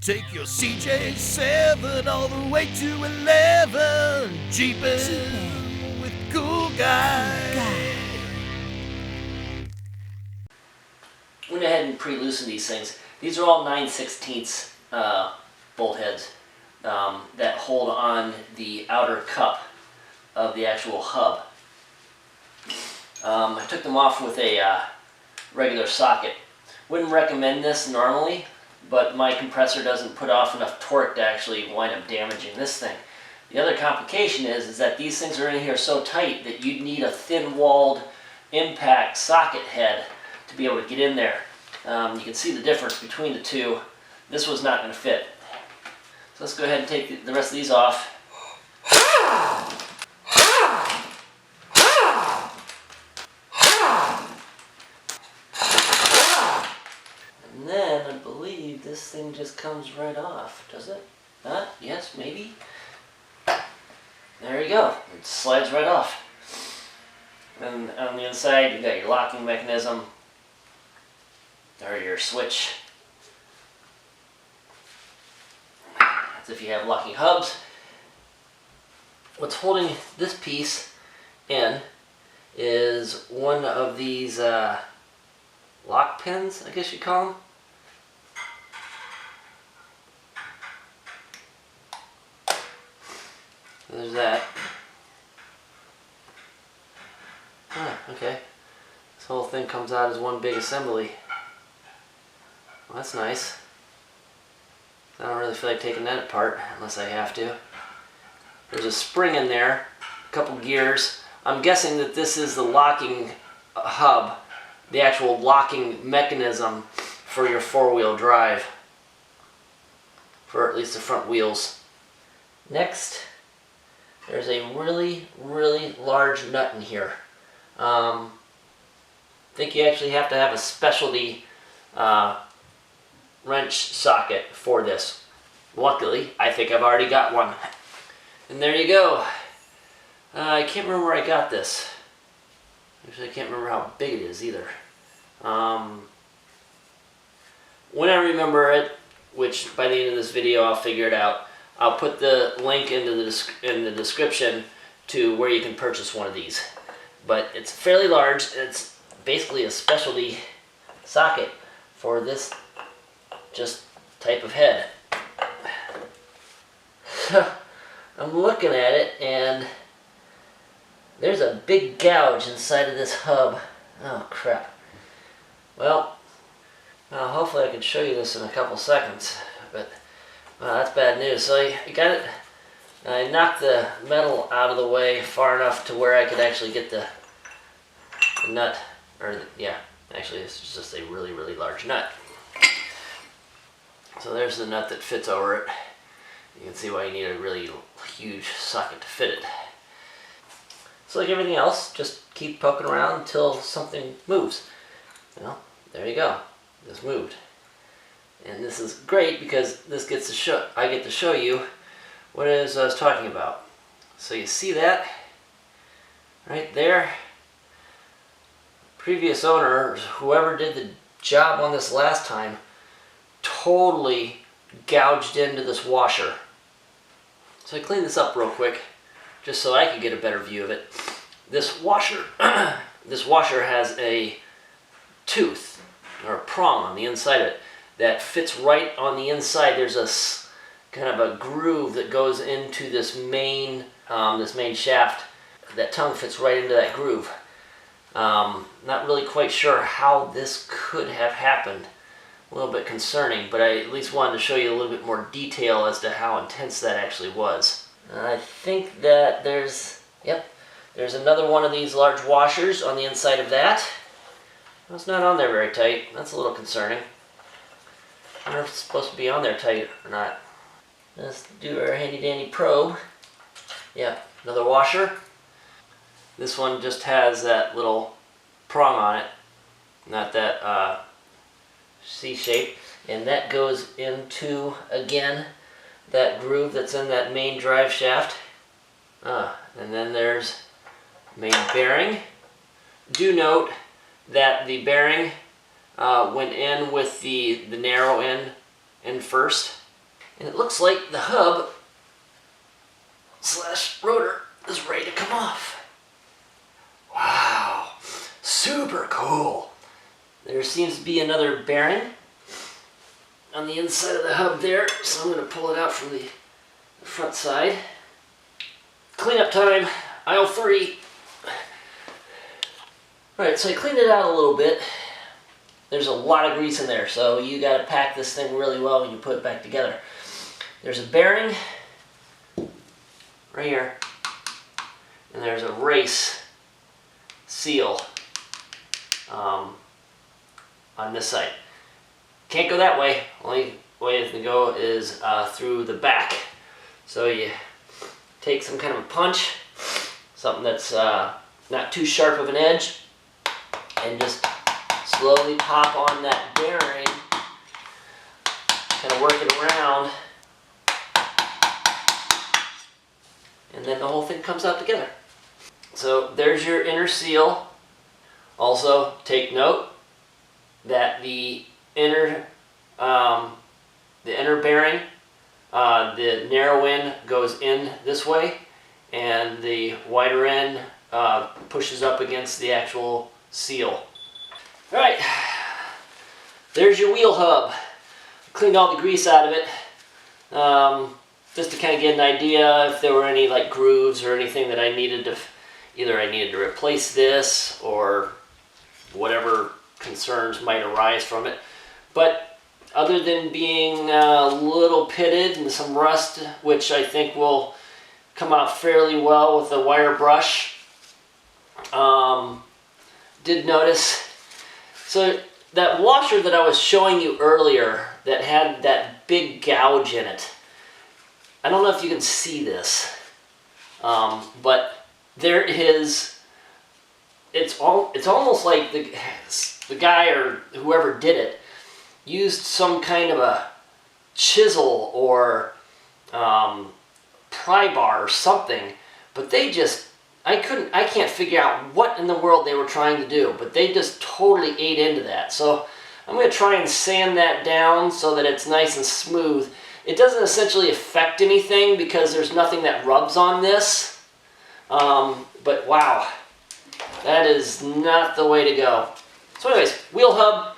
Take your CJ7 all the way to 11. Jeepin' with Cool Guy. Went ahead and pre-loosened these things. These are all 9/16 bolt heads that hold on the outer cup of the actual hub. I took them off with a regular socket. Wouldn't recommend this normally, but my compressor doesn't put off enough torque to actually wind up damaging this thing. The other complication is that these things are in here so tight that you'd need a thin-walled impact socket head to be able to get in there. You can see the difference between the two. This was not going to fit. So let's go ahead and take the rest of these off. And then I believe this thing just comes right off, does it? Not? Yes, maybe? There you go. It slides right off. And on the inside you've got your locking mechanism, or your switch. That's if you have locking hubs. What's holding this piece in is one of these lock pins, I guess you call them. There's that. Ah, okay. This whole thing comes out as one big assembly. Well, that's nice. I don't really feel like taking that apart unless I have to. There's a spring in there, a couple gears. I'm guessing that this is the locking hub, the actual locking mechanism for your four-wheel drive, for at least the front wheels. Next, there's a really, really large nut in here. I think you actually have to have a specialty wrench socket for this. Luckily, I think I've already got one. And there you go. I can't remember where I got this. Actually, I can't remember how big it is either. When I remember it, which by the end of this video I'll figure it out, I'll put the link in the description to where you can purchase one of these. But it's fairly large. It's basically a specialty socket for this just type of head. I'm looking at it and there's a big gouge inside of this hub. Oh crap. Well, hopefully I can show you this in a couple seconds, but that's bad news. So you got it. I knocked the metal out of the way far enough to where I could actually get the nut, yeah, actually it's just a really, really large nut. So there's the nut that fits over it. You can see why you need a really huge socket to fit it. So like everything else, just keep poking around until something moves. Well, there you go. This moved. And this is great because this gets to show, I get to show you what it is I was talking about. So you see that right there? Previous owner, whoever did the job on this last time, totally gouged into this washer. So I cleaned this up real quick just so I could get a better view of it. This washer has a tooth or a prong on the inside of it that fits right on the inside. There's a kind of a groove that goes into this main shaft. That tongue fits right into that groove. Not really quite sure how this could have happened. A little bit concerning, but I at least wanted to show you a little bit more detail as to how intense that actually was. I think that there's another one of these large washers on the inside of that. It's not on there very tight. That's a little concerning. I don't know if it's supposed to be on there tight or not. Let's do our handy dandy probe. Yeah, another washer. This one just has that little prong on it, not that C shape, and that goes into, again, that groove that's in that main drive shaft. And then there's main bearing. Do note that the bearing went in with the narrow end first. And it looks like the hub slash rotor is ready to come off. Wow, super cool. There seems to be another bearing on the inside of the hub there, so I'm going to pull it out from the front side. Cleanup time, aisle 3. Alright, so I cleaned it out a little bit. There's a lot of grease in there, so you got to pack this thing really well when you put it back together. There's a bearing right here, and there's a race seal on this side. Can't go that way. Only way it can go is through the back. So you take some kind of a punch, something that's not too sharp of an edge, and just slowly pop on that bearing, kind of work it around, and then the whole thing comes out together. So there's your inner seal. Also, take note that the inner bearing, the narrow end goes in this way, and the wider end pushes up against the actual seal. All right, there's your wheel hub. Cleaned all the grease out of it, just to kind of get an idea if there were any like grooves or anything that I needed to, either I needed to replace this or whatever concerns might arise from it. But other than being a little pitted and some rust, which I think will come out fairly well with the wire brush, did notice, so that washer that I was showing you earlier that had that big gouge in it, I don't know if you can see this, but there is, it's almost like the guy or whoever did it used some kind of a chisel or pry bar or something, but they just, I can't figure out what in the world they were trying to do, but they just totally ate into that. So I'm going to try and sand that down so that it's nice and smooth. It doesn't essentially affect anything because there's nothing that rubs on this, but wow, that is not the way to go. So anyways, wheel hub,